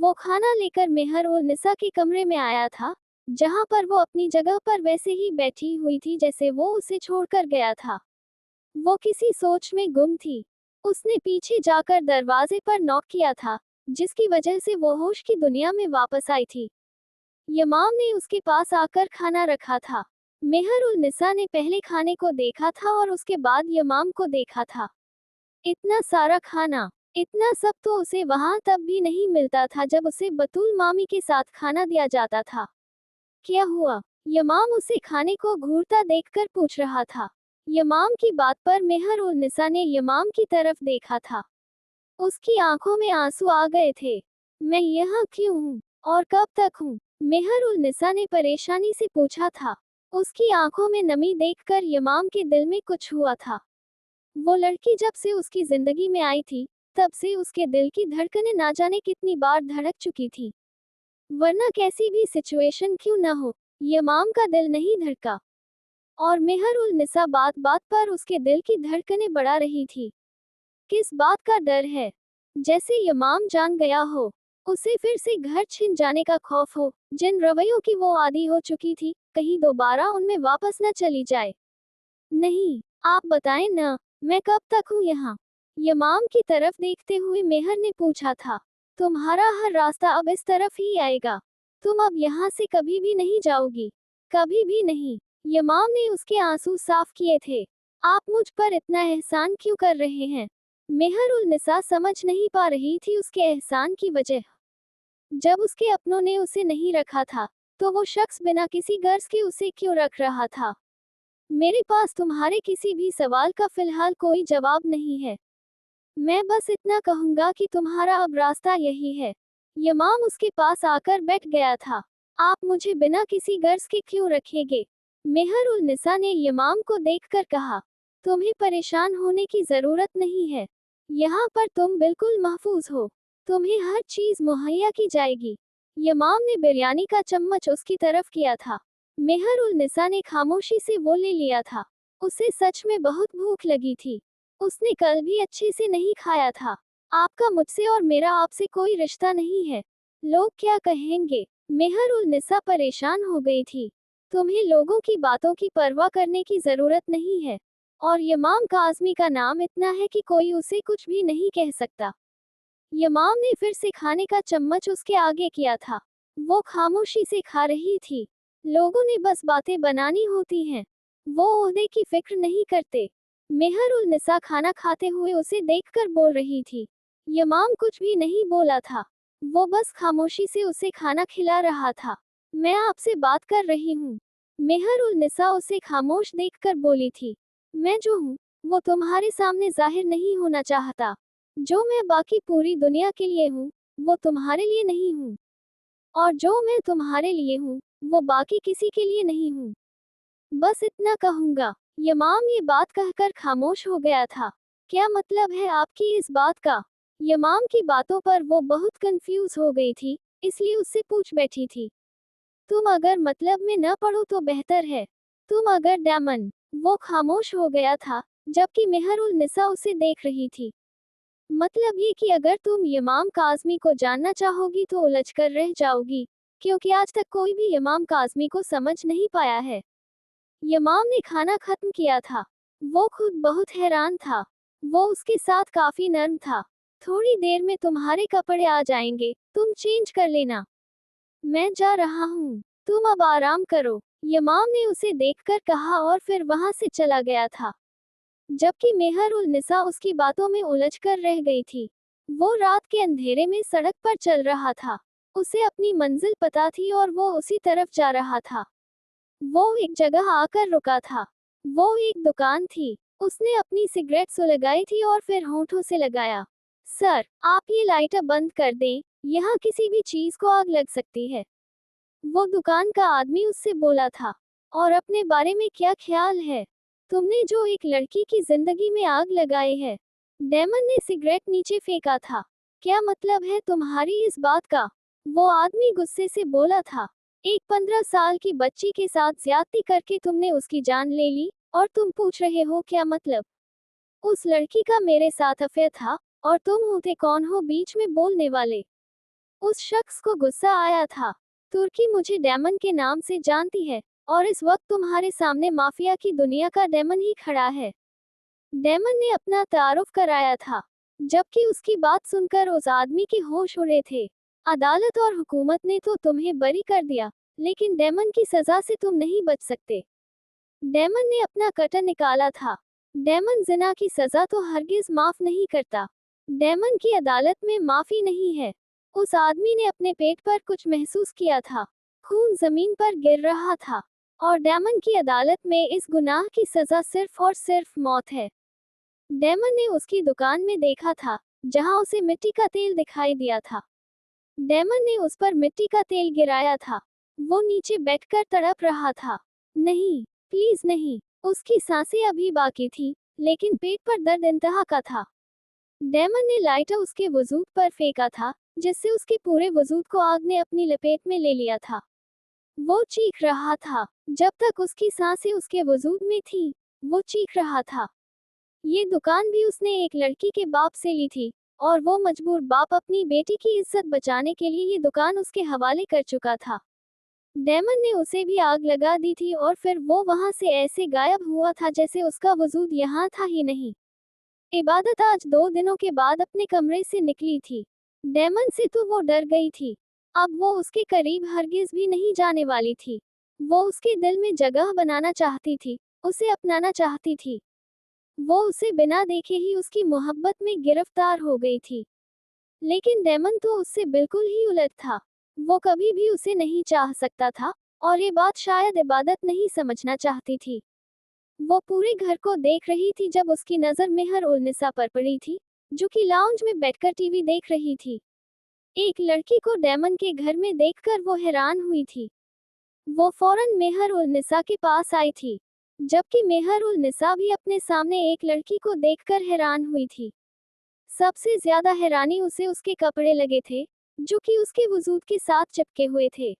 वो खाना लेकर मेहर उल निसा के कमरे में आया था, जहां पर वो अपनी जगह पर वैसे ही बैठी हुई थी जैसे वो उसे छोड़कर गया था। वो किसी सोच में गुम थी। उसने पीछे जाकर दरवाजे पर नॉक किया था, जिसकी वजह से वो होश की दुनिया में वापस आई थी। यमाम ने उसके पास आकर खाना रखा था। मेहर उल निसा ने पहले खाने को देखा था और उसके बाद यमाम को देखा था। इतना सारा खाना, इतना सब तो उसे वहां तब भी नहीं मिलता था जब उसे बतूल मामी के साथ खाना दिया जाता था। क्या हुआ? यमाम उसे खाने को घूरता देखकर पूछ रहा था। यमाम की बात पर मेहर उल निसा ने यमाम की तरफ देखा था। उसकी आंखों में आंसू आ गए थे। मैं यहाँ क्यों हूँ? और कब तक हूँ? मेहर उल निसा ने परेशानी से पूछा था। उसकी आंखों में नमी देखकर यमाम के दिल में कुछ हुआ था। वो लड़की जब से उसकी जिंदगी में आई थी, तब से उसके दिल की धड़कनें ना जाने कितनी बार धड़क चुकी थी। वरना कैसी भी सिचुएशन क्यों न हो, यमाम का दिल नहीं धड़का। और मेहर उल निसा बात बात पर उसके दिल की धड़कनें बढ़ा रही थी। किस बात का डर है? जैसे यमाम जान गया हो, उसे फिर से घर छिन जाने का खौफ हो, जिन रवैयों की वो आदी हो चुकी थी, कहीं दोबारा उनमें वापस न चली जाए। नहीं, आप बताएं ना, मैं कब तक हूँ यहाँ? यमाम की तरफ देखते हुए मेहर ने पूछा था। तुम्हारा हर रास्ता अब इस तरफ ही आएगा। तुम अब यहाँ से कभी भी नहीं जाओगी। कभी भी नहीं। यमाम ने उसके आंसू साफ किए थे। आप मुझ पर इतना एहसान क्यों कर रहे हैं? मेहर उल निसा समझ नहीं पा रही थी उसके एहसान की वजह। जब उसके अपनों ने उसे नहीं रखा था, तो वो शख्स बिना किसी गर्ज के उसे क्यों रख रहा था? मेरे पास तुम्हारे किसी भी सवाल का फिलहाल कोई जवाब नहीं है। मैं बस इतना कहूंगा कि तुम्हारा अब रास्ता यही है। यमाम उसके पास आकर बैठ गया था। आप मुझे बिना किसी गर्ज के क्यों रखेंगे? मेहर उल निसा ने यमाम को देखकर कहा। तुम्हें परेशान होने की जरूरत नहीं है। यहाँ पर तुम बिल्कुल महफूज हो। तुम्हें हर चीज मुहैया की जाएगी। यमाम ने बिरयानी का चम्मच उसकी तरफ किया था। मेहर उल निसा ने खामोशी से वो ले लिया था। उसे सच में बहुत भूख लगी थी। उसने कल भी अच्छे से नहीं खाया था। आपका मुझसे और मेरा आपसे कोई रिश्ता नहीं है। लोग क्या कहेंगे? मेहर उल निसा परेशान हो गई थी। तुम्हें लोगों की बातों की परवाह करने की जरूरत नहीं है। और यमाम काज़मी का नाम इतना है कि कोई उसे कुछ भी नहीं कह सकता। यमाम ने फिर से खाने का चम्मच उसके आगे किया था। वो खामोशी से खा रही थी। लोगों ने बस बातें बनानी होती हैं। वो ओहदे की फिक्र नहीं करते। मेहर उल निसा खाना खाते हुए उसे देखकर बोल रही थी। यमाम कुछ भी नहीं बोला था। वो बस खामोशी से उसे खाना खिला रहा था। मैं आपसे बात कर रही हूँ। मेहर उल निसा उसे खामोश देखकर बोली थी। मैं जो हूँ, वो तुम्हारे सामने जाहिर नहीं होना चाहता। जो मैं बाकी पूरी दुनिया के लिए हूँ, वो तुम्हारे लिए नहीं हूँ। और जो मैं तुम्हारे लिए हूँ, वो बाकी किसी के लिए नहीं हूँ। बस इतना कहूंगा। यमाम ये बात कहकर खामोश हो गया था। क्या मतलब है आपकी इस बात का? यमाम की बातों पर वो बहुत कंफ्यूज हो गई थी, इसलिए उससे पूछ बैठी थी। तुम अगर मतलब में न पढ़ो तो बेहतर है। तुम अगर डैमन। वो खामोश हो गया था, जबकि मेहर उल निसा उसे देख रही थी। मतलब ये कि अगर तुम इमाम काज़मी को जानना चाहोगी तो उलझ कर रह जाओगी, क्योंकि आज तक कोई भी इमाम काज़मी को समझ नहीं पाया है। इमाम ने खाना खत्म किया था। वो खुद बहुत हैरान था। वो उसके साथ काफी नर्म था। थोड़ी देर में तुम्हारे कपड़े आ जाएंगे, तुम चेंज कर लेना। मैं जा रहा हूँ। तुम अब आराम करो। इमाम ने उसे देखकर कहा और फिर वहां से चला गया था। जबकि मेहर उल निसा उसकी बातों में उलझकर रह गई थी। वो रात के अंधेरे में सड़क पर चल रहा था। उसे अपनी मंजिल पता थी और वो उसी तरफ जा रहा था। वो एक जगह आकर रुका था। वो एक दुकान थी। उसने अपनी सिगरेट सुलगाई थी और फिर होठों से लगाया। सर, आप ये लाइटर बंद कर दें, यहाँ किसी भी चीज को आग लग सकती है। वो दुकान का आदमी उससे बोला था। और अपने बारे में क्या ख्याल है? तुमने जो एक लड़की की जिंदगी में आग लगाई है। डेमन ने सिगरेट नीचे फेंका था। क्या मतलब है तुम्हारी इस बात का? वो आदमी गुस्से से बोला था। एक 15 साल की बच्ची के साथ ज्यादती करके तुमने उसकी जान ले ली, और तुम पूछ रहे हो क्या मतलब? उस लड़की का मेरे साथ अफेयर था, और तुम होते कौन हो बीच में बोलने वाले? उस शख्स को गुस्सा आया था। तुर्की मुझे डेमन के नाम से जानती है, और इस वक्त तुम्हारे सामने माफिया की दुनिया का डेमन ही खड़ा है। डेमन ने अपना तारुफ कराया था, जबकि उसकी बात सुनकर उस आदमी के होश उड़े थे। अदालत और हुकूमत ने तो तुम्हें बरी कर दिया, लेकिन डेमन की सजा से तुम नहीं बच सकते। डेमन ने अपना कटर निकाला था। डेमन जिना की सजा तो हरगिज माफ नहीं करता। डेमन की अदालत में माफी नहीं है। उस आदमी ने अपने पेट पर कुछ महसूस किया था। खून जमीन पर गिर रहा था, और डेमन की अदालत में इस गुनाह की सजा सिर्फ और सिर्फ मौत है। डेमन ने उसकी दुकान में देखा था, जहां उसे मिट्टी का तेल दिखाई दिया था। डेमन ने उस पर मिट्टी का तेल गिराया था। वो नीचे बैठकर तड़प रहा था। नहीं, प्लीज नहीं। उसकी सांसें अभी बाकी थी, लेकिन पेट पर दर्द इंतहा का था। डेमन ने लाइटर उसके वजूद पर फेंका था, जिससे उसके पूरे वजूद को आग ने अपनी लपेट में ले लिया था। वो चीख रहा था। जब तक उसकी सांसें उसके वजूद में थी, वो चीख रहा था। ये दुकान भी उसने एक लड़की के बाप से ली थी, और वो मजबूर बाप अपनी बेटी की इज्जत बचाने के लिए ये दुकान उसके हवाले कर चुका था। डेमन ने उसे भी आग लगा दी थी, और फिर वो वहां से ऐसे गायब हुआ था जैसे उसका वजूद यहाँ था ही नहीं। इबादत आज 2 दिनों के बाद अपने कमरे से निकली थी। डेमन से तो वो डर गई थी। अब वो उसके करीब हरगिज भी नहीं जाने वाली थी। वो उसके दिल में जगह बनाना चाहती थी, उसे अपनाना चाहती थी। वो उसे बिना देखे ही उसकी मोहब्बत में गिरफ्तार हो गई थी। लेकिन डेमन तो उससे बिल्कुल ही उलट था। वो कभी भी उसे नहीं चाह सकता था, और ये बात शायद इबादत नहीं समझना चाहती थी। वो पूरे घर को देख रही थी जब उसकी नज़र मेहर उल निसा पर पड़ी थी, जो कि लाउंज में बैठकर टीवी देख रही थी। एक लड़की को डेमन के घर में देखकर वो हैरान हुई थी। वो फौरन मेहर उल निसा के पास आई थी, जबकि मेहर उल निसा भी अपने सामने एक लड़की को देखकर हैरान हुई थी। सबसे ज्यादा हैरानी उसे उसके कपड़े लगे थे, जो कि उसके वजूद के साथ चिपके हुए थे।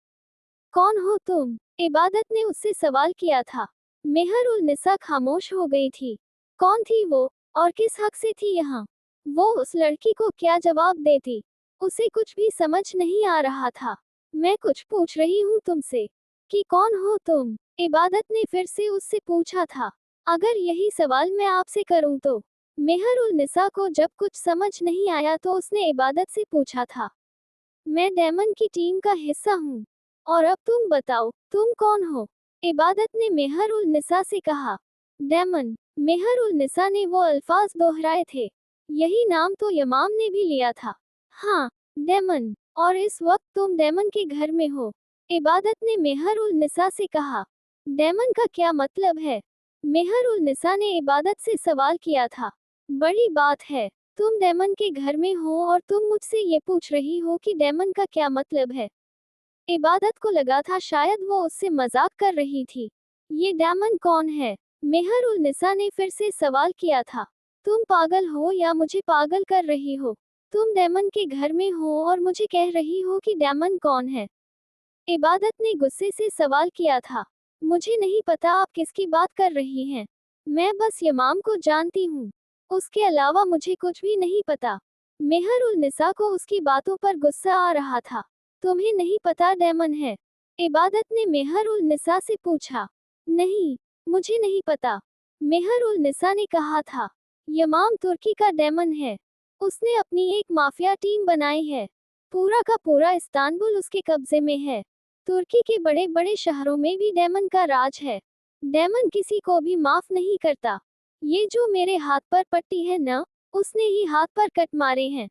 कौन हो तुम? इबादत ने उससे सवाल किया था। मेहर उल निसा खामोश हो गई थी। कौन थी वो, और किस हक से थी यहाँ? वो उस लड़की को क्या जवाब देती? उसे कुछ भी समझ नहीं आ रहा था। मैं कुछ पूछ रही हूँ तुमसे, कि कौन हो तुम? इबादत ने फिर से उससे पूछा था। अगर यही सवाल मैं आपसे करूँ तो? मेहर उल निसा को जब कुछ समझ नहीं आया तो उसने इबादत से पूछा था। मैं डेमन की टीम का हिस्सा हूँ, और अब तुम बताओ, तुम कौन हो? इबादत ने मेहर उल निसा से कहा। डेमन। मेहर उल निसा ने वो अल्फाज दोहराए थे। यही नाम तो यमाम ने भी लिया था। हाँ, डेमन। और इस वक्त तुम डेमन के घर में हो। इबादत ने मेहर उल निसा से कहा। डेमन का क्या मतलब है? मेहर उल निसा ने इबादत से सवाल किया था। बड़ी बात है, तुम डेमन के घर में हो और तुम मुझसे ये पूछ रही हो कि डेमन का क्या मतलब है। इबादत को लगा था शायद वो उससे मजाक कर रही थी। ये डेमन कौन है? मेहर उल निसा ने फिर से सवाल किया था। तुम पागल हो या मुझे पागल कर रही हो? तुम डेमन के घर में हो और मुझे कह रही हो कि डेमन कौन है? इबादत ने गुस्से से सवाल किया था। मुझे नहीं पता आप किसकी बात कर रही हैं। मैं बस यमाम को जानती हूँ। उसके अलावा मुझे कुछ भी नहीं पता। मेहर उल निसा को उसकी बातों पर गुस्सा आ रहा था। तुम्हें नहीं पता डेमन है? इबादत ने मेहर उल निसा से पूछा। नहीं, मुझे नहीं पता। मेहर उल निसा ने कहा था। यमाम तुर्की का डेमन है। उसने अपनी एक माफिया टीम बनाई है। पूरा का पूरा इस्तांबुल उसके कब्जे में है। तुर्की के बड़े बड़े शहरों में भी डेमन का राज है। डेमन किसी को भी माफ नहीं करता। ये जो मेरे हाथ पर पट्टी है न, उसने ही हाथ पर कट मारे हैं।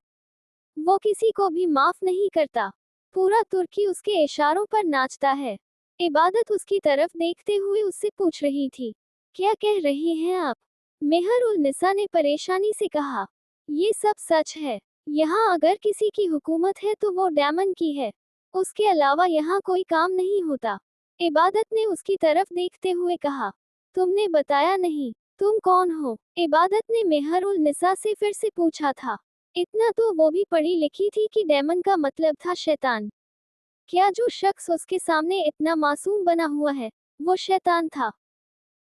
वो किसी को भी माफ नहीं करता। पूरा तुर्की उसके इशारों पर नाचता है। इबादत उसकी तरफ देखते हुए उससे पूछ रही थी। क्या कह रही हैं आप? मेहर उल निसा ने परेशानी से कहा। ये सब सच है। यहाँ अगर किसी की हुकूमत है तो वो डेमन की है। उसके अलावा यहाँ कोई काम नहीं होता। इबादत ने उसकी तरफ देखते हुए कहा। तुमने बताया नहीं, तुम कौन हो? इबादत ने मेहर उल निसा से फिर से पूछा था। इतना तो वो भी पढ़ी लिखी थी कि डेमन का मतलब था शैतान। क्या जो शख्स उसके सामने इतना मासूम बना हुआ है, वो शैतान था?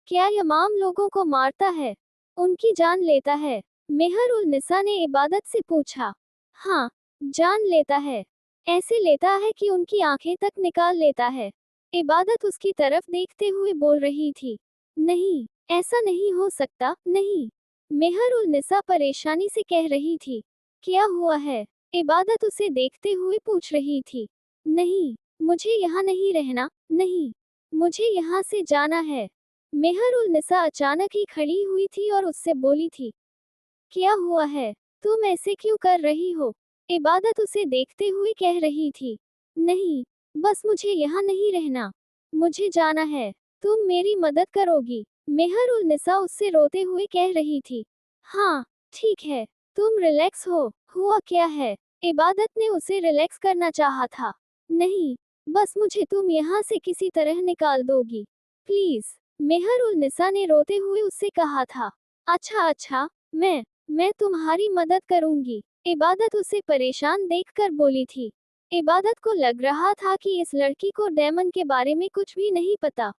क्या यमाम लोगों को मारता है, उनकी जान लेता है? मेहर उल निसा ने इबादत से पूछा। हाँ, जान लेता है। ऐसे लेता है कि उनकी आंखें तक निकाल लेता है। इबादत उसकी तरफ देखते हुए बोल रही थी, नहीं, ऐसा नहीं हो सकता, नहीं। मेहर उल निसा परेशानी से कह रही थी, क्या हुआ है? इबादत उसे देखते हुए पूछ रही थी, नहीं, मुझे यहाँ नहीं रहना, नहीं, मुझे यहाँ से जाना है। मेहर उल निसा अचानक ही खड़ी हुई थी और उससे बोली थी, क्या हुआ है? तुम ऐसे क्यों कर रही हो? इबादत उसे देखते हुए कह रही थी, नहीं, बस मुझे यहाँ नहीं रहना, मुझे जाना है। तुम मेरी मदद करोगी? मेहर उल निसा उससे रोते हुए कह रही थी, हाँ, ठीक है, तुम रिलैक्स हो। हुआ क्या है? इबादत ने उसे रिलैक्स करना चाहा था। नहीं, बस मुझे तुम यहाँ से किसी तरह निकाल दोगी, प्लीज। मेहर उल निसा ने रोते हुए उससे कहा था, अच्छा अच्छा, मैं तुम्हारी मदद करूंगी। इबादत उसे परेशान देखकर बोली थी। इबादत को लग रहा था कि इस लड़की को डेमन के बारे में कुछ भी नहीं पता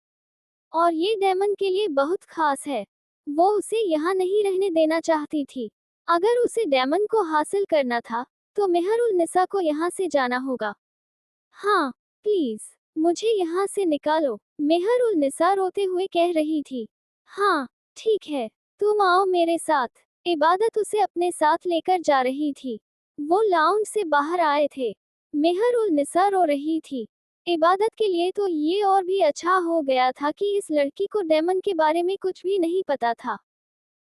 और ये डेमन के लिए बहुत खास है। वो उसे यहाँ नहीं रहने देना चाहती थी। अगर उसे डेमन को हासिल करना था तो मेहर उल निसा को यहाँ से जाना होगा। हाँ, प्लीज, मुझे यहाँ से निकालो। मेहर उल निसा रोते हुए कह रही थी, हाँ, ठीक है, तुम आओ मेरे साथ। इबादत उसे अपने साथ लेकर जा रही थी। वो लाउंज से बाहर आए थे। मेहर उल निसा रो रही थी। इबादत के लिए तो ये और भी अच्छा हो गया था कि इस लड़की को डेमन के बारे में कुछ भी नहीं पता था।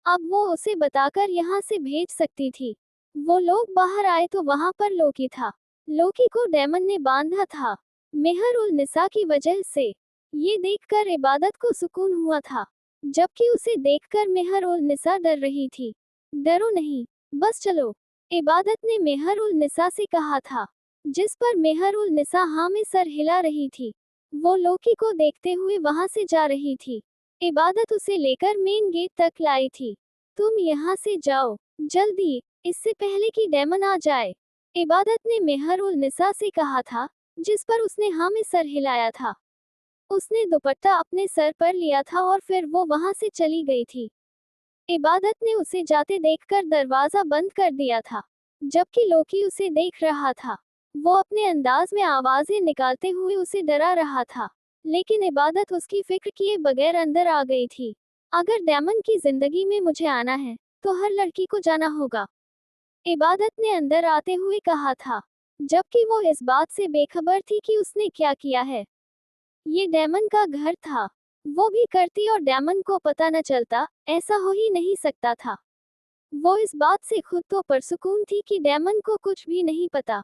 अब वो उसे बताकर यहाँ से भेज सकती थी। वो लोग बाहर आए तो वहां पर लोकी था। लोकी को डेमन ने बांधा था, मेहर उल निसा की वजह से। ये देखकर इबादत को सुकून हुआ था, जबकि उसे देखकर मेहर उल निसा डर रही थी। डरो नहीं, बस चलो, इबादत ने मेहर उल निसा से कहा था, जिस पर मेहर उल निसा हाँ में सर हिला रही थी। वो लोकी को देखते हुए वहां से जा रही थी। इबादत उसे लेकर मेन गेट तक लाई थी। तुम यहाँ से जाओ, जल्दी, इससे पहले कि डेमन आ जाए। इबादत ने मेहर उल निसा से कहा था, जिस पर उसने हाँ में सर हिलाया था। उसने दुपट्टा अपने सर पर लिया था और फिर वो वहां से चली गई थी। इबादत ने उसे जाते देखकर दरवाजा बंद कर दिया था, जबकि लोकी उसे देख रहा था। वो अपने अंदाज में आवाजें निकालते हुए उसे डरा रहा था, लेकिन इबादत उसकी फिक्र किए बगैर अंदर आ गई थी। अगर डेमन की जिंदगी में मुझे आना है तो हर लड़की को जाना होगा, इबादत ने अंदर आते हुए कहा था, जबकि वो इस बात से बेखबर थी कि उसने क्या किया है। ये डेमन का घर था। वो भी करती और डेमन को पता न चलता, ऐसा हो ही नहीं सकता था। वो इस बात से खुद तो परसुकून थी कि डेमन को कुछ भी नहीं पता।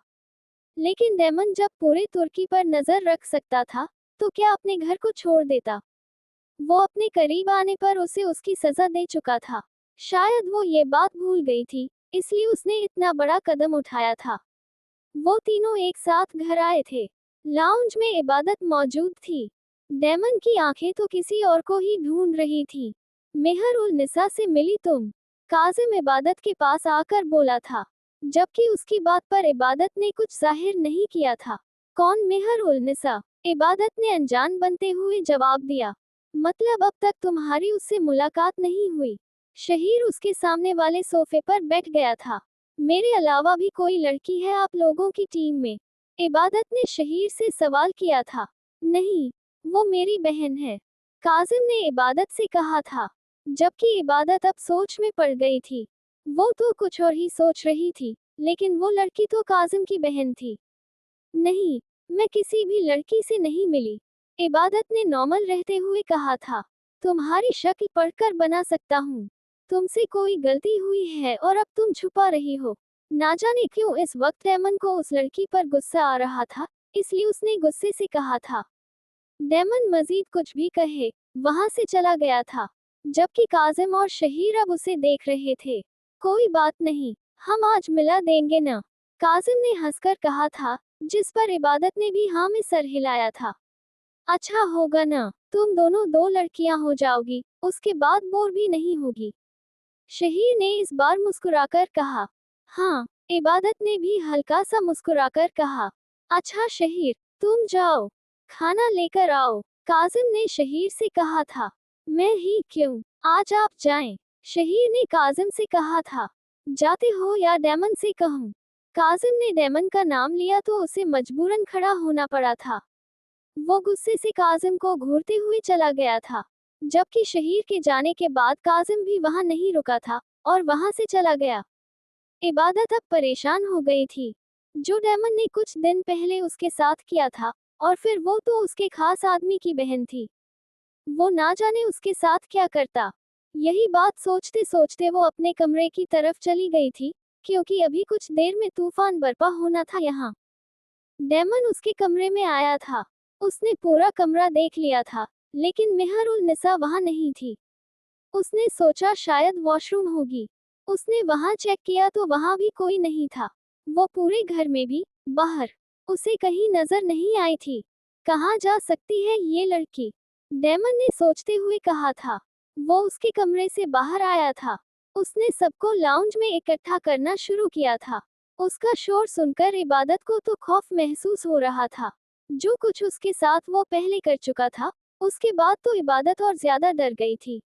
लेकिन डेमन जब पूरे तुर्की पर नजर रख सकता था, तो क्या अपने घर को छोड़ देता? वो अपने करीब आने पर उसे उसकी सजा दे चुका था। शायद वो ये बात भूल गई थी, इसलिए उसने इतना बड़ा कदम उठाया था। वो तीनों एक साथ घर आए थे। लाउंज में इबादत मौजूद थी। डेमन की आंखें तो किसी और को ही ढूंढ रही थी। मेहर उल निसा से मिली तुम? काजिम इबादत के पास आकर बोला था, जबकि उसकी बात पर इबादत ने कुछ जाहिर नहीं किया था। कौन मेहर उल निसा? इबादत ने अनजान बनते हुए जवाब दिया, मतलब अब तक तुम्हारी उससे मुलाकात नहीं हुई? शहीर उसके सामने वाले सोफे पर बैठ गया था। मेरे अलावा भी कोई लड़की है आप लोगों की टीम में? इबादत ने शहीर से सवाल किया था। नहीं, वो मेरी बहन है, काजिम ने इबादत से कहा था, जबकि इबादत अब सोच में पड़ गई थी। वो तो कुछ और ही सोच रही थी, लेकिन वो लड़की तो काजिम की बहन थी। नहीं, मैं किसी भी लड़की से नहीं मिली, इबादत ने नॉर्मल रहते हुए कहा था। तुम्हारी शक्ल पढ़कर बना सकता हूँ। तुमसे कोई गलती हुई है और अब तुम छुपा रही हो। ना जाने क्यों इस वक्त डेमन को उस लड़की पर गुस्सा आ रहा था, इसलिए उसने गुस्से से कहा था। डेमन मजीद कुछ भी कहे, वहां से चला गया था, जबकि काजिम और शहीर अब उसे देख रहे थे। कोई बात नहीं, हम आज मिला देंगे न, काजिम ने हंसकर कहा था, जिस पर इबादत ने भी हाँ में सर हिलाया था। अच्छा होगा न, तुम दोनों दो लड़कियां हो जाओगी, उसके बाद बोर भी नहीं होगी। शहीर ने इस बार मुस्कुराकर कहा। हाँ, इबादत ने भी हल्का सा मुस्कुराकर कहा। अच्छा शहीर, तुम जाओ, खाना लेकर आओ, काजिम ने शहीर से कहा था। मैं ही क्यों, आज आप जाएं, शहीर ने काजिम से कहा था। जाते हो या डेमन से कहूं? काजिम ने डेमन का नाम लिया तो उसे मजबूरन खड़ा होना पड़ा था। वो गुस्से से काजिम को घूरते हुए चला गया था, जबकि शहीर के जाने के बाद काजिम भी वहां नहीं रुका था और वहां से चला गया। इबादत अब परेशान हो गई थी। जो डेमन ने कुछ दिन पहले उसके साथ किया था, और फिर वो तो उसके खास आदमी की बहन थी। वो ना जाने उसके साथ क्या करता। यही बात सोचते सोचते वो अपने कमरे की तरफ चली गई थी, क्योंकि अभी कुछ देर में तूफान बरपा होना था यहाँ। डेमन उसके कमरे में आया था। उसने पूरा कमरा देख लिया था, लेकिन मेहर उल निसा वहां नहीं थी। उसने सोचा शायद वॉशरूम होगी। उसने वहां चेक किया तो वहां भी कोई नहीं था। वो पूरे घर में भी, बाहर, उसे कहीं नजर नहीं आई थी। कहाँ जा सकती है ये लड़की? डेमन ने सोचते हुए कहा था। वो उसके कमरे से बाहर आया था। उसने सबको लाउंज में इकट्ठा करना शुरू किया था। उसका शोर सुनकर इबादत को तो खौफ महसूस हो रहा था। जो कुछ उसके साथ वो पहले कर चुका था, उसके बाद तो इबादत और ज्यादा डर गई थी।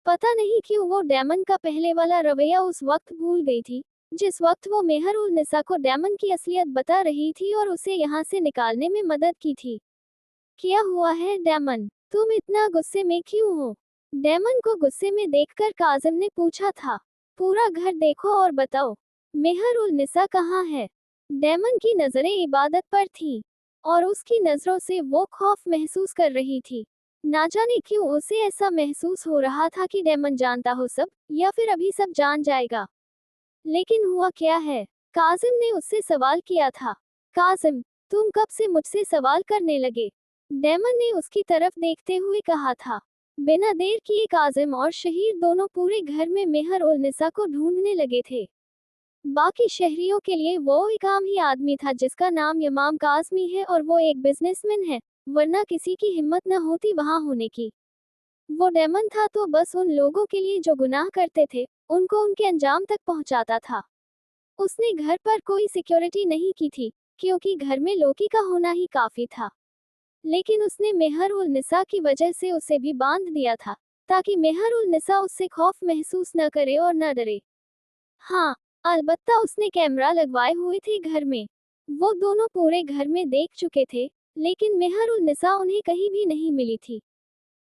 पता नहीं क्यों वो डेमन का पहले वाला रवैया उस वक्त भूल गई थी, जिस वक्त वो मेहर उल निसा को डेमन की असलियत बता रही थी और उसे यहाँ से निकालने में मदद की थी। क्या हुआ है डेमन? तुम इतना गुस्से में क्यों हो? डेमन को गुस्से में देखकर काजिम ने पूछा था। पूरा घर देखो और बताओ, मेहर उल निसा कहाँ है? डेमन की नजरें इबादत पर थीं, और उसकी नजरों से वो खौफ महसूस कर रही थी। ना जाने क्यों उसे ऐसा महसूस हो रहा था कि डेमन जानता हो सब, या फिर अभी सब जान जाएगा। लेकिन हुआ क्या है? काजिम ने उससे सवाल किया था। काजिम, तुम कब से मुझसे सवाल करने लगे? डेमन ने उसकी तरफ देखते हुए कहा था। बिना देर किए काजिम और शहीर दोनों पूरे घर में मेहर उल निसा को ढूंढने लगे थे। बाकी शहरियों के लिए वो एक आम ही आदमी था जिसका नाम यमाम काज़मी है और वो एक बिजनेसमैन है, वरना किसी की हिम्मत न होती वहां होने की। वो डेमन था तो बस उन लोगों के लिए जो गुनाह करते थे, उनको उनके अंजाम तक पहुंचाता था। उसने घर पर कोई सिक्योरिटी नहीं की थी, क्योंकि घर में लोकी का होना ही काफी था। लेकिन उसने मेहर उल निसा की वजह से उसे भी बांध दिया था, ताकि मेहर उल निसा उससे खौफ महसूस न करे और न डरे। हाँ, अलबत्ता उसने कैमरा लगवाए हुए थे घर में। वो दोनों पूरे घर में देख चुके थे, लेकिन मेहर उल निसा उन्हें कहीं भी नहीं मिली थी।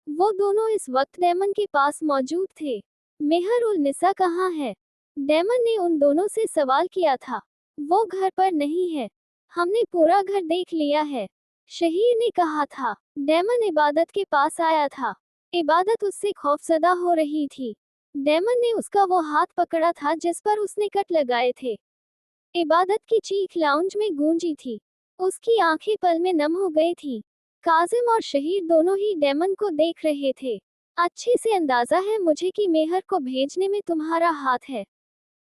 वो दोनों इस वक्त डेमन के पास मौजूद थे। मेहर उल निसा कहाँ है? डेमन ने उन दोनों से सवाल किया था। वो घर पर नहीं है। हमने पूरा घर देख लिया है, शहीर ने कहा था। डेमन इबादत के पास आया था। इबादत उससे खौफजदा हो रही थी। डेमन ने उसका वो हाथ पकड़ा था जिस पर उसने कट लगाए थे। इबादत की चीख लाउंज में गूंजी थी। उसकी आंखें पल में नम हो गई थीं। काजिम और शहीर दोनों ही डेमन को देख रहे थे। अच्छे से अंदाजा है मुझे कि मेहर को भेजने में तुम्हारा हाथ है।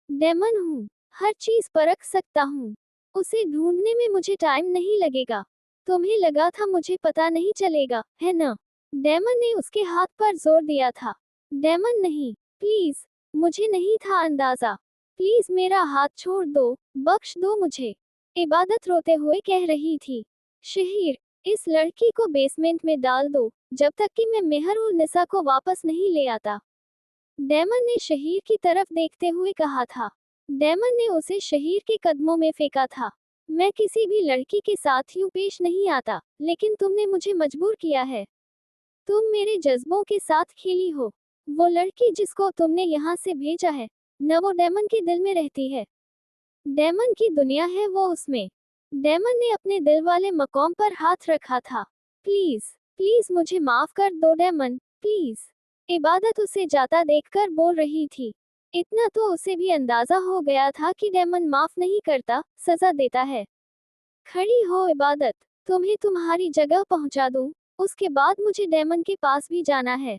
डेमन हूँ, हर चीज परख सकता हूँ। उसे ढूंढने में मुझे टाइम नहीं लगेगा। तुम्हें लगा था मुझे पता नहीं चलेगा, है न? डेमन ने उसके हाथ पर जोर दिया था। डेमन नहीं, प्लीज, मुझे नहीं था अंदाजा। प्लीज मेरा हाथ छोड़ दो, बख्श दो मुझे। इबादत रोते हुए कह रही थी। शहीर, इस लड़की को बेसमेंट में डाल दो, जब तक कि मैं मेहर उल निसा को वापस नहीं ले आता। डेमन ने शहीर की तरफ देखते हुए कहा था। डेमन ने उसे शहीर के कदमों में फेंका था। मैं किसी भी लड़की के साथ यूं पेश नहीं आता, लेकिन तुमने मुझे मजबूर किया है। तुम मेरे जज्बों के साथ खेली हो। वो लड़की जिसको तुमने यहाँ से भेजा है, न वो डेमन के दिल में रहती है। डेमन की दुनिया है वो उसमें। डेमन ने अपने दिल वाले मकाम पर हाथ रखा था। प्लीज, प्लीज मुझे माफ कर दो डेमन, प्लीज। इबादत उसे जाता देखकर बोल रही थी। इतना तो उसे भी अंदाजा हो गया था कि डेमन माफ नहीं करता, सजा देता है। खड़ी हो इबादत, तुम्हें तुम्हारी जगह पहुंचा दूं, उसके बाद मुझे डेमन के पास भी जाना है।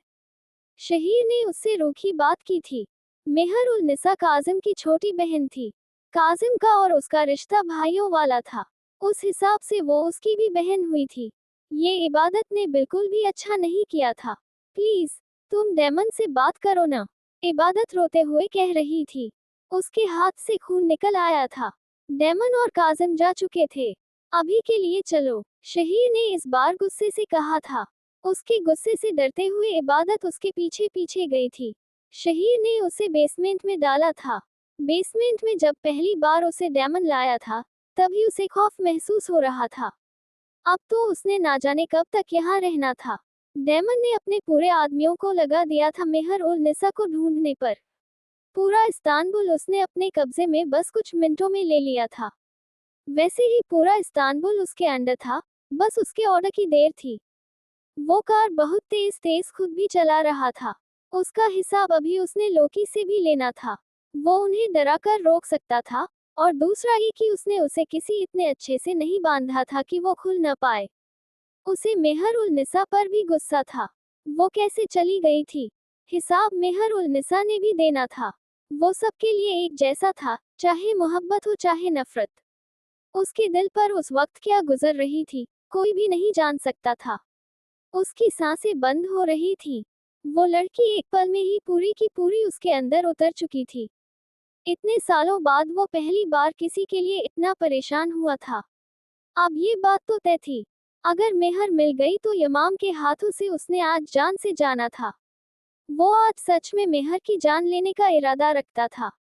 शहीर ने उससे रूखी बात की थी। मेहर उल निसा काजिम की छोटी बहन थी। काजिम का और उसका रिश्ता भाइयों वाला था। उस हिसाब से वो उसकी भी बहन हुई थी। ये इबादत ने बिल्कुल भी अच्छा नहीं किया था। प्लीज, तुम डेमन से बात करो ना, इबादत रोते हुए कह रही थी। उसके हाथ से खून निकल आया था। डेमन और काजिम जा चुके थे। अभी के लिए चलो, शहीर ने इस बार गुस्से से कहा था। उसके गुस्से से डरते हुए इबादत उसके पीछे पीछे गई थी। शहीर ने उसे बेसमेंट में डाला था। बेसमेंट में जब पहली बार उसे डेमन लाया था, तभी उसे खौफ महसूस हो रहा था। अब तो उसने ना जाने कब तक यहाँ रहना था। डेमन ने अपने पूरे आदमियों को लगा दिया था मेहर उल निसा को ढूंढने पर। पूरा इस्तांबुल उसने अपने कब्जे में बस कुछ मिनटों में ले लिया था। वैसे ही पूरा इस्तांबुल उसके अंडर था, बस उसके ऑर्डर की देर थी। वो कार बहुत तेज तेज खुद भी चला रहा था। उसका हिसाब अभी उसने लोकी से भी लेना था। वो उन्हें डराकर रोक सकता था, और दूसरा ये कि उसने उसे किसी इतने अच्छे से नहीं बांधा था कि वो खुल न पाए। उसे मेहर उल निसा पर भी गुस्सा था। वो कैसे चली गई थी? हिसाब मेहर उल निसा ने भी देना था। वो सबके लिए एक जैसा था, चाहे मोहब्बत हो चाहे नफरत। उसके दिल पर उस वक्त क्या गुजर रही थी, कोई भी नहीं जान सकता था। उसकी सांसें बंद हो रही थी। वो लड़की एक पल में ही पूरी की पूरी उसके अंदर उतर चुकी थी। इतने सालों बाद वो पहली बार किसी के लिए इतना परेशान हुआ था। अब ये बात तो तय थी, अगर मेहर मिल गई तो यमाम के हाथों से उसने आज जान से जाना था। वो आज सच में मेहर की जान लेने का इरादा रखता था।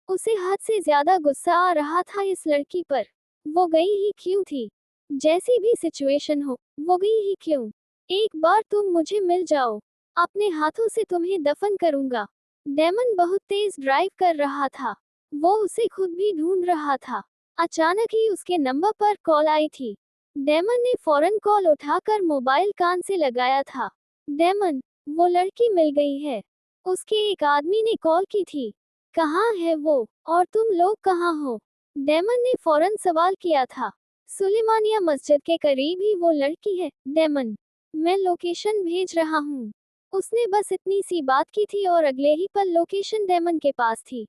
उसे हद से ज्यादा गुस्सा आ रहा था इस लड़की पर। वो गई ही क्यों थी? जैसी भी सिचुएशन हो, वो गई ही क्यों? एक बार तुम मुझे मिल जाओ, अपने हाथों से तुम्हें दफन करूंगा। डेमन बहुत तेज ड्राइव कर रहा था। वो उसे खुद भी ढूंढ रहा था। अचानक ही उसके नंबर पर कॉल आई थी। डेमन ने फौरन कॉल उठाकर मोबाइल कान से लगाया था। डेमन, वो लड़की मिल गई है। उसके एक आदमी ने कॉल की थी। कहाँ है वो, और तुम लोग कहाँ हो? डेमन ने फौरन सवाल किया था। सुलेमानिया मस्जिद के करीब ही वो लड़की है, डेमन। मैं लोकेशन भेज रहा हूँ। उसने बस इतनी सी बात की थी और अगले ही पल लोकेशन डेमन के पास थी।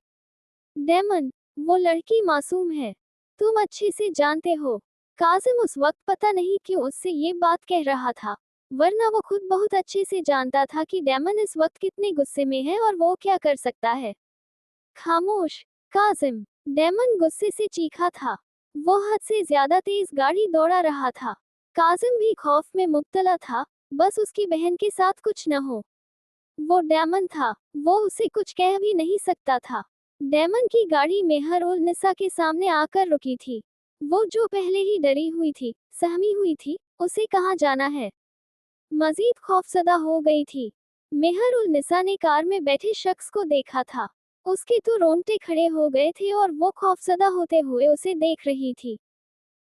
डेमन, वो लड़की मासूम है। तुम अच्छे से जानते हो। काजिम उस वक्त पता नहीं क्यों उससे ये बात कह रहा था, वरना वो खुद बहुत अच्छे से जानता था कि डेमन इस वक्त कितने गुस्से में है और वो क्या कर सकता है। खामोश, काजिम। डेमन गुस्से से चीखा था। वो हद से ज्यादा तेज गाड़ी दौड़ा रहा था। काजिम भी खौफ में मुब्तला था, बस उसकी बहन के साथ कुछ न हो। वो डेमन था, वो उसे कुछ कह भी नहीं सकता था। डेमन की गाड़ी मेहर उल निसा के सामने आकर रुकी थी। वो जो पहले ही डरी हुई थी, सहमी हुई थी, उसे कहाँ जाना है, मजीद खौफजदा हो गई थी। मेहर उल निसा ने कार में बैठे शख्स को देखा था। उसके तो रोंगटे खड़े हो गए थे और वो खौफजदा होते हुए उसे देख रही थी।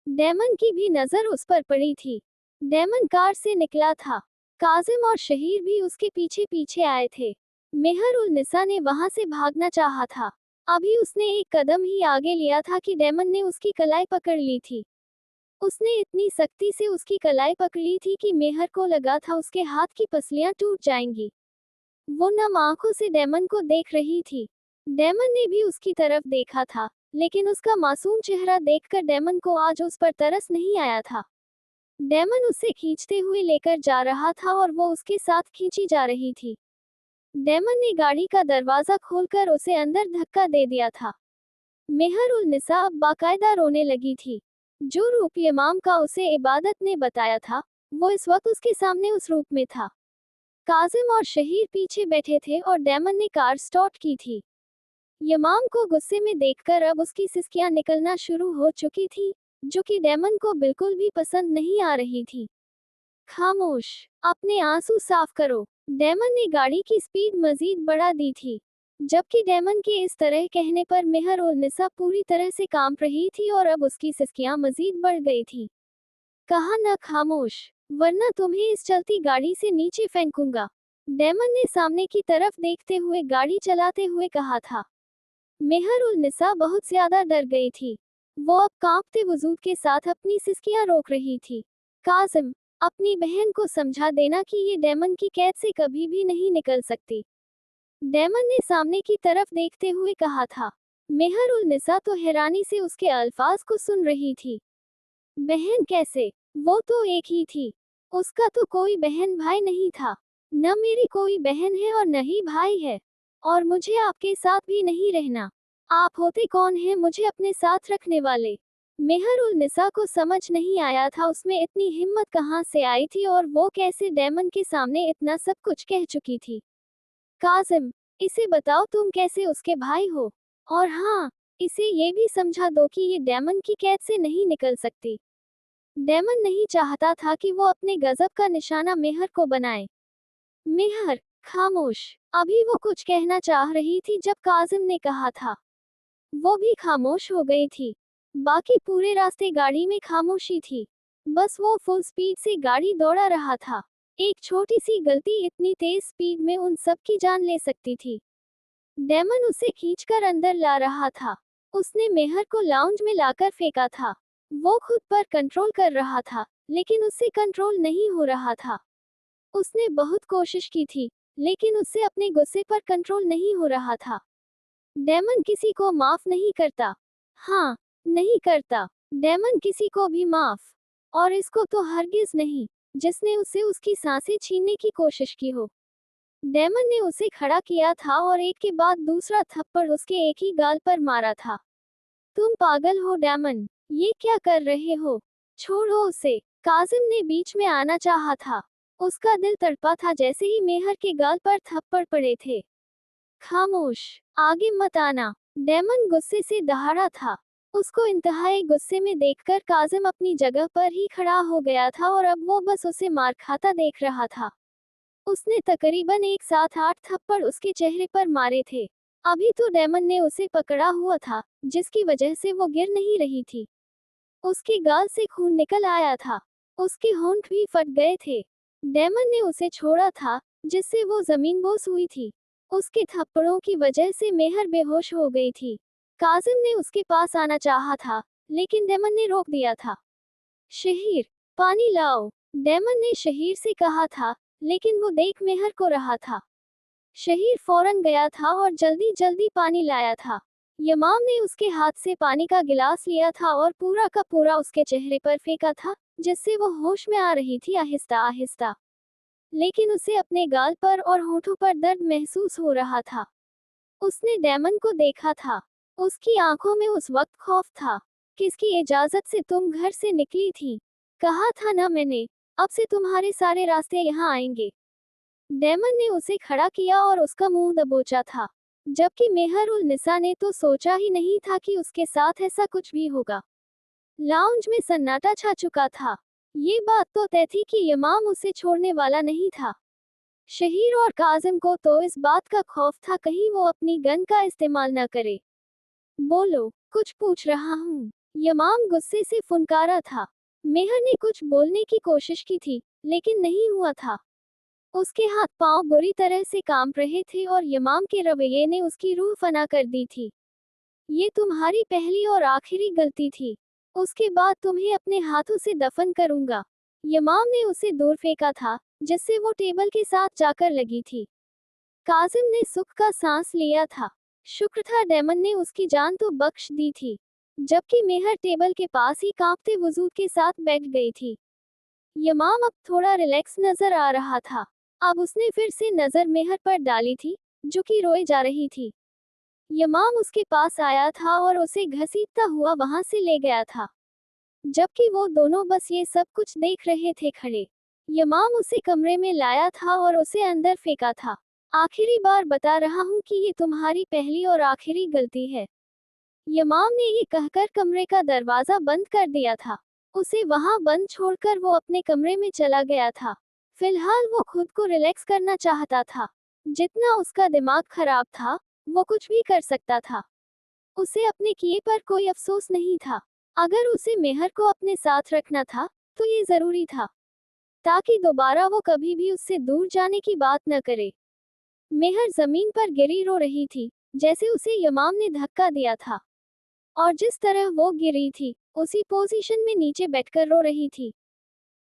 डेमन की भी नजर उस पर पड़ी थी। डेमन कार से निकला था। काजिम और शहीर भी उसके पीछे पीछे आए थे। मेहर उल निसा ने वहां से भागना चाहा था। अभी उसने एक कदम ही आगे लिया था कि डेमन ने उसकी कलाई पकड़ ली थी। उसने इतनी सख्ती से उसकी कलाई पकड़ी थी कि मेहर को लगा था उसके हाथ की पसलियां टूट जाएंगी। वो नम आंखों से डेमन को देख रही थी। डेमन ने भी उसकी तरफ देखा था, लेकिन उसका मासूम चेहरा देखकर डेमन को आज उस पर तरस नहीं आया था। डेमन उसे खींचते हुए लेकर जा रहा था और वो उसके साथ खींची जा रही थी। डेमन ने गाड़ी का दरवाजा खोलकर उसे अंदर धक्का दे दिया था। मेहर उल निसा अब बाकायदा रोने लगी थी। जो रूप इमाम का उसे इबादत ने बताया था, वो इस वक्त उसके सामने उस रूप में था। काजिम और शहीर पीछे बैठे थे और डेमन ने कार स्टार्ट की थी। यमाम को गुस्से में देखकर अब उसकी सिसकियां निकलना शुरू हो चुकी थी, जो कि डेमन को बिल्कुल भी पसंद नहीं आ रही थी। खामोश, अपने आंसू साफ करो। डेमन ने गाड़ी की स्पीड मजीद बढ़ा दी थी। जबकि डेमन के इस तरह कहने पर मेहर उल निसा पूरी तरह से कांप रही थी और अब उसकी सिसकियां मजीद बढ़ गई थी। कहा न खामोश, वरना तुम्हें इस चलती गाड़ी से नीचे फेंकूंगा। डेमन ने सामने की तरफ देखते हुए गाड़ी चलाते हुए कहा था। मेहर उल निसा बहुत ज्यादा डर गई थी। वो अब कांपते वजूद के साथ अपनी सिसकियां रोक रही थी। काजिम, अपनी बहन को समझा देना कि ये डेमन की कैद से कभी भी नहीं निकल सकती। डेमन ने सामने की तरफ देखते हुए कहा था। मेहर उल निसा तो हैरानी से उसके अल्फाज को सुन रही थी। बहन कैसे? वो तो एक ही थी। उसका तो कोई बहन भाई नहीं था। न मेरी कोई बहन है और न ही भाई है। और मुझे आपके साथ भी नहीं रहना। आप होते कौन हैं मुझे अपने साथ रखने वाले? मेहर उल निसा को समझ नहीं आया था उसमें इतनी हिम्मत कहाँ से आई थी और वो कैसे डेमन के सामने इतना सब कुछ कह चुकी थी। काजिम, इसे बताओ तुम कैसे उसके भाई हो? और हाँ, इसे ये भी समझा दो कि ये डेमन की कैद से नहीं निकल सकती। डेमन नहीं चाहता था कि वो अपने गजब का निशाना मेहर को बनाए। मेहर, खामोश। अभी वो कुछ कहना चाह रही थी जब काजिम ने कहा था। वो भी खामोश हो गई थी। बाकी पूरे रास्ते गाड़ी में खामोशी थी। बस वो फुल स्पीड से गाड़ी दौड़ा रहा था। एक छोटी सी गलती इतनी तेज स्पीड में उन सब की जान ले सकती थी। डेमन उसे खींचकर अंदर ला रहा था। उसने मेहर को लाउंज में लाकर फेंका था। वो खुद पर कंट्रोल कर रहा था, लेकिन उससे कंट्रोल नहीं हो रहा था। उसने बहुत कोशिश की थी, लेकिन उससे अपने गुस्से पर कंट्रोल नहीं हो रहा था। डेमन किसी को माफ नहीं करता। हाँ, नहीं करता। डेमन किसी को भी माफ। और इसको तो हरगिज नहीं, जिसने उससे उसकी सांसें छीनने की कोशिश की हो। डेमन ने उसे खड़ा किया था और एक के बाद दूसरा थप्पड़ उसके एक ही गाल पर मारा था। तुम पागल हो डेमन, ये क्या कर रहे हो? छोड़ो उसे। काजिम ने बीच में आना चाहा था। उसका दिल तड़पा था जैसे ही मेहर के गाल पर थप्पड़ पड़े थे। खामोश, आगे मत आना। डेमन गुस्से से दहाड़ा था। उसको इंतहाई गुस्से में देखकर काजिम अपनी जगह पर ही खड़ा हो गया था और अब वो बस उसे मार खाता देख रहा था। उसने तकरीबन एक साथ 8 थप्पड़ उसके चेहरे पर मारे थे। अभी तो डेमन ने उसे पकड़ा हुआ था, जिसकी वजह से वो गिर नहीं रही थी। उसके गाल से खून निकल आया था। उसके होंठ भी फट गए थे। डेमन ने उसे छोड़ा था, जिससे वो जमीनबोस हुई थी। उसके थप्पड़ों की वजह से मेहर बेहोश हो गई थी। काजिम ने उसके पास आना चाहा था, लेकिन डेमन ने रोक दिया था। शहीर, पानी लाओ, डेमन ने शहीर से कहा था, लेकिन वो देख मेहर को रहा था। शहीर फौरन गया था और जल्दी जल्दी पानी लाया था। यमाम ने उसके हाथ से पानी का गिलास लिया था और पूरा का पूरा उसके चेहरे पर फेंका था, जिससे वो होश में आ रही थी आहिस्ता आहिस्ता। लेकिन उसे अपने गाल पर और होठों पर दर्द महसूस हो रहा था। उसने डेमन को देखा था। उसकी आंखों में उस वक्त खौफ था। किसकी इजाजत से तुम घर से निकली थी? कहा था ना मैंने, अब से तुम्हारे सारे रास्ते यहाँ आएंगे। डेमन ने उसे खड़ा किया और उसका मुंह दबोचा था। जबकि मेहर उल निसा ने तो सोचा ही नहीं था कि उसके साथ ऐसा कुछ भी होगा। लाउंज में सन्नाटा छा चुका था। ये बात तो तय थी कि यमाम उसे छोड़ने वाला नहीं था। शहीर और काजिम को तो इस बात का खौफ था कहीं वो अपनी गन का इस्तेमाल न करे। बोलो, कुछ पूछ रहा हूँ। यमाम गुस्से से फुनकारा था। मेहर ने कुछ बोलने की कोशिश की थी, लेकिन नहीं हुआ था। उसके हाथ पांव बुरी तरह से कांप रहे थे और यमाम के रवैये ने उसकी रूह फना कर दी थी। ये तुम्हारी पहली और आखिरी गलती थी। उसके बाद तुम्हें अपने हाथों से दफन करूंगा। यमाम ने उसे दूर फेंका था, जिससे वो टेबल के साथ जाकर लगी थी। काजिम ने सुख का सांस लिया था। शुक्र था डेमन ने उसकी जान तो बख्श दी थी। जबकि मेहर टेबल के पास ही कांपते वजूद के साथ बैठ गई थी। यमाम अब थोड़ा रिलैक्स नजर आ रहा था। अब उसने फिर से नजर मेहर पर डाली थी, जो कि रोए जा रही थी। यमाम उसके पास आया था और उसे घसीटता हुआ वहां से ले गया था। जबकि वो दोनों बस ये सब कुछ देख रहे थे खड़े। यमाम उसे कमरे में लाया था और उसे अंदर फेंका था। आखिरी बार बता रहा हूँ कि ये तुम्हारी पहली और आखिरी गलती है। यमाम ने ये कहकर कमरे का दरवाजा बंद कर दिया था। उसे वहां बंद छोड़कर वो अपने कमरे में चला गया था। फिलहाल वो खुद को रिलैक्स करना चाहता था। जितना उसका दिमाग खराब था, वो कुछ भी कर सकता था। उसे अपने किए पर कोई अफसोस नहीं था। अगर उसे मेहर को अपने साथ रखना था, तो ये जरूरी था, ताकि दोबारा वो कभी भी उससे दूर जाने की बात न करे। मेहर जमीन पर गिरी रो रही थी, जैसे उसे यमाम ने धक्का दिया था। और जिस तरह वो गिरी थी, उसी पोजीशन में नीचे बैठकर रो रही थी।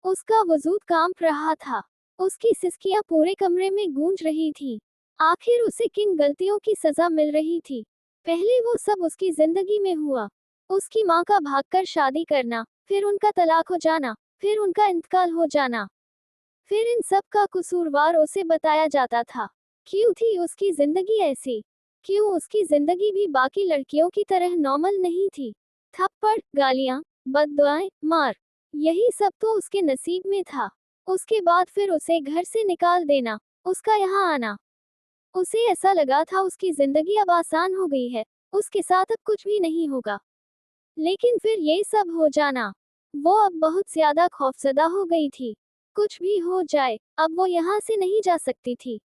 उसका वजूद कांप रहा था। उसकी सिसकियां पूरे कमरे में गूंज रही थी। आखिर उसे किन गलतियों की सजा मिल रही थी? पहले वो सब उसकी जिंदगी में हुआ। उसकी माँ का भागकर शादी करना, फिर उनका तलाक हो जाना, फिर उनका इंतकाल हो जाना। फिर इन सब का कसूरवार उसे बताया जाता था। क्यों थी उसकी जिंदगी ऐसी? क्यों उसकी जिंदगी भी बाकी लड़कियों की तरह नॉर्मल नहीं थी? थप्पड़, गालियां, बद्दुआएं, मार, यही सब तो उसके नसीब में था। उसके बाद फिर उसे घर से निकाल देना, उसका यहाँ आना। उसे ऐसा लगा था उसकी जिंदगी अब आसान हो गई है, उसके साथ अब कुछ भी नहीं होगा। लेकिन फिर ये सब हो जाना, वो अब बहुत ज्यादा खौफजदा हो गई थी। कुछ भी हो जाए, अब वो यहाँ से नहीं जा सकती थी।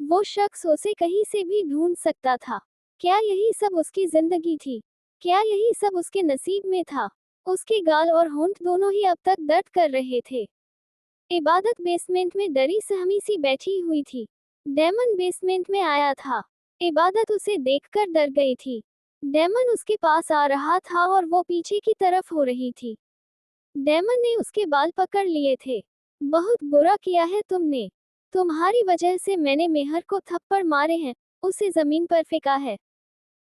वो शख्स उसे कहीं से भी ढूंढ सकता था। क्या यही सब उसकी जिंदगी थी? क्या यही सब उसके नसीब में था? उसके गाल और होंठ दोनों ही अब तक दर्द कर रहे थे। इबादत बेसमेंट में डरी सहमी सी बैठी हुई थी। डेमन बेसमेंट में आया था। इबादत उसे देखकर डर गई थी। डेमन उसके पास आ रहा था और वो पीछे की तरफ हो रही थी। डेमन ने उसके बाल पकड़ लिए थे। बहुत बुरा किया है तुमने। तुम्हारी वजह से मैंने मेहर को थप्पड़ मारे हैं, उसे जमीन पर फेंका है।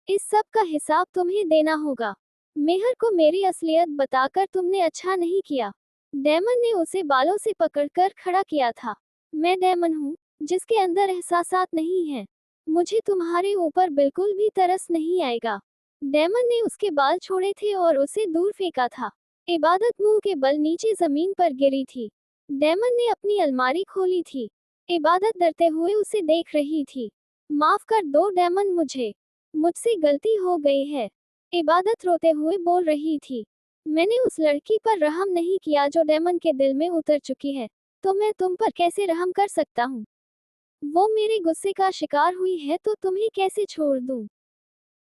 इस सब का हिसाब तुम्हें देना होगा। मेहर को मेरी असलियत बताकर तुमने अच्छा नहीं किया। डेमन ने उसे बालों से पकड़कर खड़ा किया था। मैं डेमन हूँ, जिसके अंदर एहसासात नहीं हैं। मुझे तुम्हारे ऊपर बिल्कुल भी तरस नहीं आएगा। डेमन ने उसके बाल छोड़े थे और उसे दूर फेंका था। इबादत मुंह के बल नीचे जमीन पर गिरी थी। डेमन ने अपनी अलमारी खोली थी। इबादत डरते हुए उसे देख रही थी। माफ कर दो डेमन, मुझसे गलती हो गई है। इबादत रोते हुए बोल रही थी। मैंने उस लड़की पर रहम नहीं किया जो डेमन के दिल में उतर चुकी है, तो मैं तुम पर कैसे रहम कर सकता हूँ? वो मेरे गुस्से का शिकार हुई है तो तुम्हें कैसे छोड़ दूं?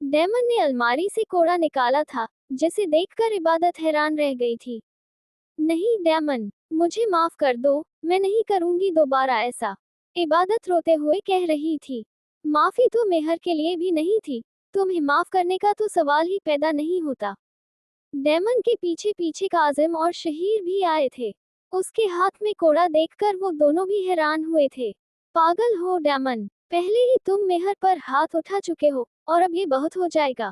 डेमन ने अलमारी से कोड़ा निकाला था, जिसे देखकर इबादत हैरान रह गई थी। नहीं डेमन, मुझे माफ कर दो, मैं नहीं करूंगी दोबारा ऐसा। इबादत रोते हुए कह रही थी। माफी तो मेहर के लिए भी नहीं थी, तुम्हें माफ करने का तो सवाल ही पैदा नहीं होता। डेमन के पीछे पीछे काजिम और शहीर भी आए थे। उसके हाथ में कोड़ा देखकर वो दोनों भी हैरान हुए थे। पागल हो डेमन, पहले ही तुम मेहर पर हाथ उठा चुके हो, और अब ये बहुत हो जाएगा।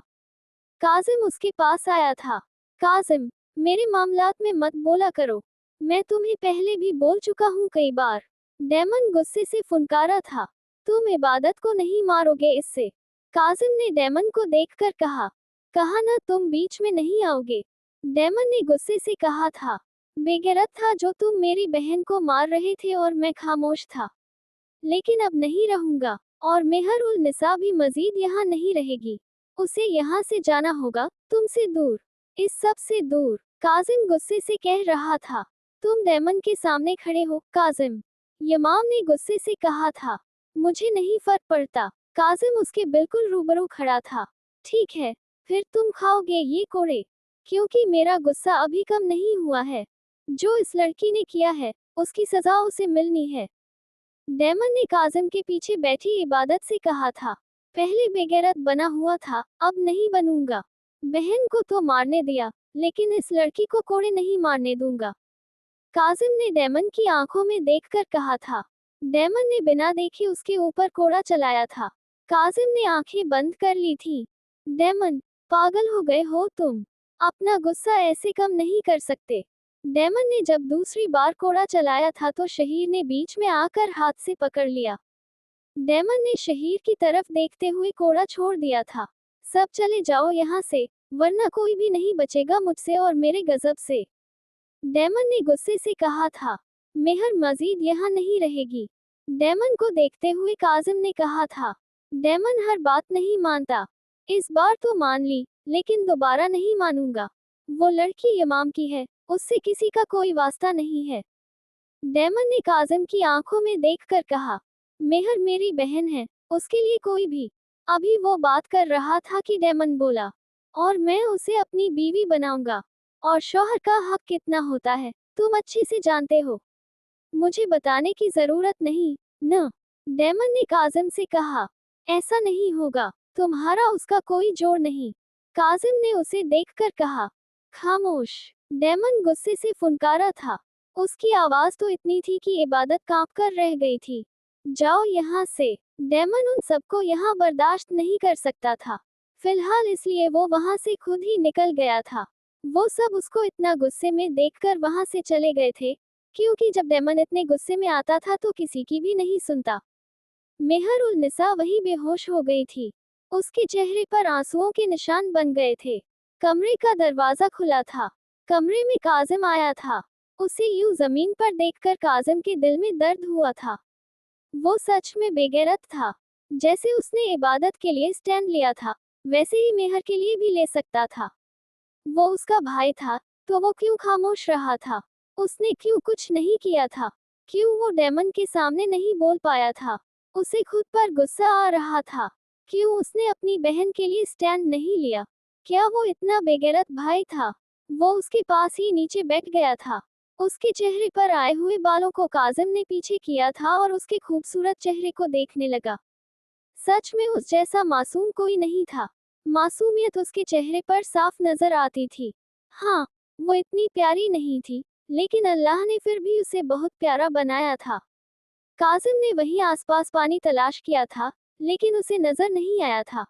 काजिम उसके पास आया था। काजिम, मेरे मामलात में मत बोला करो। मैं तुम्हें पहले भी बोल चुका हूँ कई बार। डेमन गुस्से से फुनकारा था। तुम इबादत को नहीं मारोगे इससे। काजिम ने डेमन को देखकर कहा। कहा ना तुम बीच में नहीं आओगे। डेमन ने गुस्से से कहा था। बेगैरत था जो तुम मेरी बहन को मार रहे थे और मैं खामोश था। लेकिन अब नहीं रहूंगा, और मेहर उल निसा भी मजीद यहाँ नहीं रहेगी। उसे यहाँ से जाना होगा, तुमसे दूर, इस सब से दूर। काजिम गुस्से से कह रहा था। तुम डेमन के सामने खड़े हो काजिम, यमाम ने गुस्से से कहा था। मुझे नहीं फर्क पड़ता। काजिम उसके बिल्कुल रूबरू खड़ा था। ठीक है, फिर तुम खाओगे ये कोड़े, क्योंकि मेरा गुस्सा अभी कम नहीं हुआ है। जो इस लड़की ने किया है, उसकी सजा उसे मिलनी है। डेमन ने काजिम के पीछे बैठी इबादत से कहा था। पहले बेगैरत बना हुआ था, अब नहीं बनूंगा। बहन को तो मारने दिया, लेकिन इस लड़की को कोड़े नहीं मारने दूंगा। काजिम ने डेमन की आंखों में देखकर कहा था। डेमन ने बिना देखे उसके ऊपर कोड़ा चलाया था। काजिम ने आंखें बंद कर ली थी। डेमन, पागल हो गए हो तुम? अपना गुस्सा ऐसे कम नहीं कर सकते। डेमन ने जब दूसरी बार कोड़ा चलाया था तो शहीर ने बीच में आकर हाथ से पकड़ लिया। डेमन ने शहीर की तरफ देखते हुए कोड़ा छोड़ दिया था। सब चले जाओ यहाँ से, वरना कोई भी नहीं बचेगा मुझसे और मेरे गजब से। डेमन ने गुस्से से कहा था। मेहर मजीद यहाँ नहीं रहेगी। डेमन को देखते हुए काजिम ने कहा था। डेमन हर बात नहीं मानता। इस बार तो मान ली, लेकिन दोबारा नहीं मानूंगा। वो लड़की इमाम की है, उससे किसी का कोई वास्ता नहीं है। डेमन ने काजिम की आंखों में देखकर कहा। मेहर मेरी बहन है, उसके लिए कोई भी। अभी वो बात कर रहा था कि डेमन बोला, और मैं उसे अपनी बीवी बनाऊंगा। और शौहर का हक कितना होता है, तुम अच्छे से जानते हो। मुझे बताने की जरूरत नहीं, न। डेमन ने काजिम से कहा। ऐसा नहीं होगा, तुम्हारा उसका कोई जोड़ नहीं। काजिम ने उसे देखकर कहा। खामोश। डेमन गुस्से से फुनकारा था। उसकी आवाज तो इतनी थी कि इबादत कांपकर रह गई थी। जाओ यहाँ से। डेमन उन सबको यहाँ बर्दाश्त नहीं कर सकता था। फिलहाल इसलिए वो वहां से खुद ही निकल गया था। वो सब उसको इतना गुस्से में देखकर वहां से चले गए थे, क्योंकि जब डेमन इतने गुस्से में आता था तो किसी की भी नहीं सुनता। मेहर उल निसा वही बेहोश हो गई थी। उसके चेहरे पर आंसुओं के निशान बन गए थे। कमरे का दरवाजा खुला था। कमरे में काजिम आया था। उसे यूं जमीन पर देखकर काजिम के दिल में दर्द हुआ था। वो सच में बेगैरत था। जैसे उसने इबादत के लिए स्टैंड लिया था, वैसे ही मेहर के लिए भी ले सकता था। वो उसका भाई था, तो वो क्यों खामोश रहा था? उसने क्यों कुछ नहीं किया था? क्यों वो डेमन के सामने नहीं बोल पाया था? उसे खुद पर गुस्सा आ रहा था। क्यों उसने अपनी बहन के लिए स्टैंड नहीं लिया? क्या वो इतना बेगैरत भाई था? वो उसके पास ही नीचे बैठ गया था। उसके चेहरे पर आए हुए बालों को काजिम ने पीछे किया था और उसके खूबसूरत चेहरे को देखने लगा। सच में उस जैसा मासूम कोई नहीं था। मासूमियत उसके चेहरे पर साफ नजर आती थी। हाँ, वो इतनी प्यारी नहीं थी, लेकिन अल्लाह ने फिर भी उसे बहुत प्यारा बनाया था। काजिम ने वहीं आसपास पानी तलाश किया था, लेकिन उसे नजर नहीं आया था।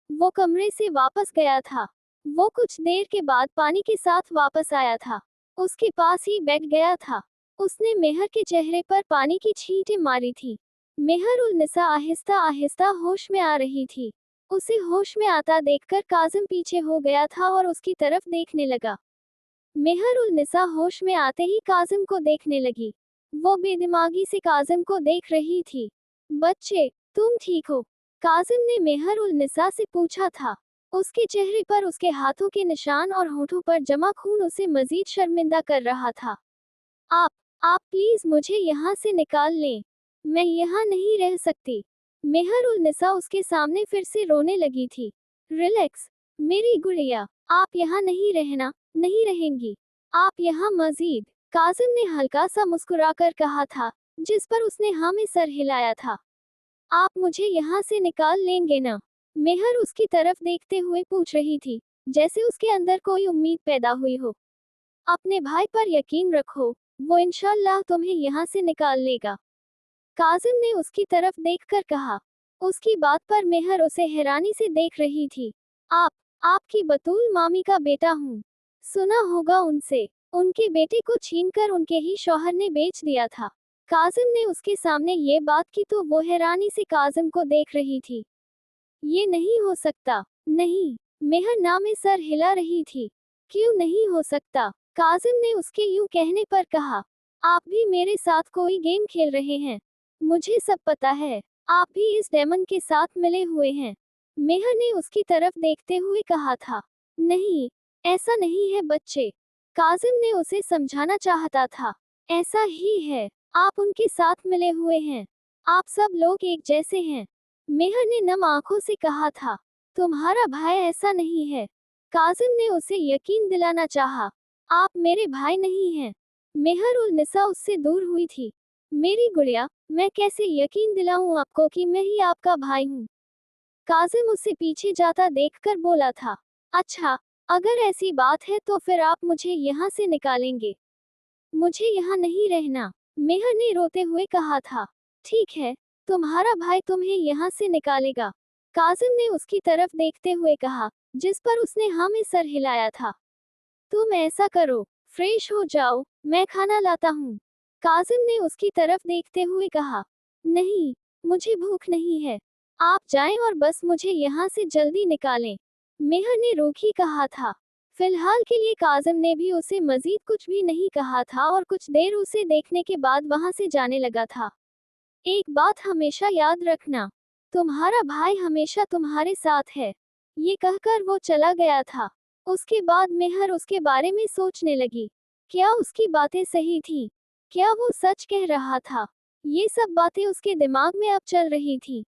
वो कमरे से वापस गया था। वो कुछ देर के बाद पानी के साथ वापस आया था। उसके पास ही बैठ गया था। उसने मेहर के चेहरे पर पानी की छींटें मारी थी। मेहर उल निसा आहिस्ता आहिस्ता होश में आ रही थी। उसे होश में आता देखकर काजिम पीछे हो गया था और उसकी तरफ देखने लगा। मेहर उल निसा होश में आते ही काजिम को देखने लगी। वो बेदिमागी से काजिम को देख रही थी। बच्चे, तुम ठीक हो? काजिम ने मेहर उल निसा से पूछा था। उसके चेहरे पर उसके हाथों के निशान और होठों पर जमा खून उसे मजीद शर्मिंदा कर रहा था। आप आप प्लीज मुझे यहाँ से निकाल लें। मैं यहाँ नहीं रह सकती। मेहर उल निसा उसके सामने फिर से रोने लगी थी। रिलैक्स, मेरी गुड़िया, आप यहाँ नहीं रहना, नहीं रहेंगी। आप यहाँ मजीद, काजिम ने हल्का सा मुस्कुराकर कहा था, जिस पर उसने हाँ में सर हिलाया था। आप मुझे यहाँ से निकाल लेंगे ना? मेहर उसकी तरफ देखते हुए पूछ रही थी, जैसे उसके अंदर कोई उम्मीद पैदा हुई हो। अपने भाई पर यकीन रखो, वो इंशाल्लाह तुम्हें यहाँ से निकाल लेगा। काजिम ने उसकी तरफ देखकर कहा। उसकी बात पर मेहर उसे हैरानी से देख रही थी। आपकी बतूल मामी का बेटा हूँ। सुना होगा उनसे, उनके बेटे को छीनकर उनके ही शौहर ने बेच दिया था। काजिम ने उसके सामने ये बात की तो वो हैरानी से काजिम को देख रही थी। ये नहीं हो सकता। नहीं, मेहर ना में सर हिला रही थी। क्यों नहीं हो सकता? काजिम ने उसके यूं कहने पर कहा। आप भी मेरे साथ कोई गेम खेल रहे हैं। मुझे सब पता है। आप भी इस डेमन के साथ मिले हुए हैं। मेहर ने उसकी तरफ देखते हुए कहा था। नहीं, ऐसा नहीं है बच्चे। काजिम ने उसे समझाना चाहता था। ऐसा ही है, आप उनके साथ मिले हुए हैं। आप सब लोग एक जैसे हैं। मेहर ने नम आंखों से कहा था। तुम्हारा भाई ऐसा नहीं है। काजिम ने उसे यकीन दिलाना चाहा। आप मेरे भाई नहीं हैं। मेहर उल निसा उससे दूर हुई थी। मेरी गुड़िया, मैं कैसे यकीन दिलाऊं आपको कि मैं ही आपका भाई हूँ? काजिम उसे पीछे जाता देखकर बोला था। अच्छा, अगर ऐसी बात है तो फिर आप मुझे यहाँ से निकालेंगे। मुझे यहाँ नहीं रहना, मेहर ने रोते हुए कहा था। ठीक है, तुम्हारा भाई तुम्हें यहाँ से निकालेगा। काजिम ने उसकी तरफ देखते हुए कहा, जिस पर उसने हाँ में सर हिलाया था। तुम ऐसा करो, फ्रेश हो जाओ, मैं खाना लाता हूँ। काजिम ने उसकी तरफ देखते हुए कहा। नहीं, मुझे भूख नहीं है। आप जाएं और बस मुझे यहाँ से जल्दी निकालें। मेहर ने रूखी कहा था। फिलहाल के लिए काजिम ने भी उसे मजीद कुछ भी नहीं कहा था और कुछ देर उसे देखने के बाद वहां से जाने लगा था। एक बात हमेशा याद रखना, तुम्हारा भाई हमेशा तुम्हारे साथ है। ये कहकर वो चला गया था। उसके बाद मेहर उसके बारे में सोचने लगी। क्या उसकी बातें सही थी? क्या वो सच कह रहा था? ये सब बातें उसके दिमाग में अब चल रही थी।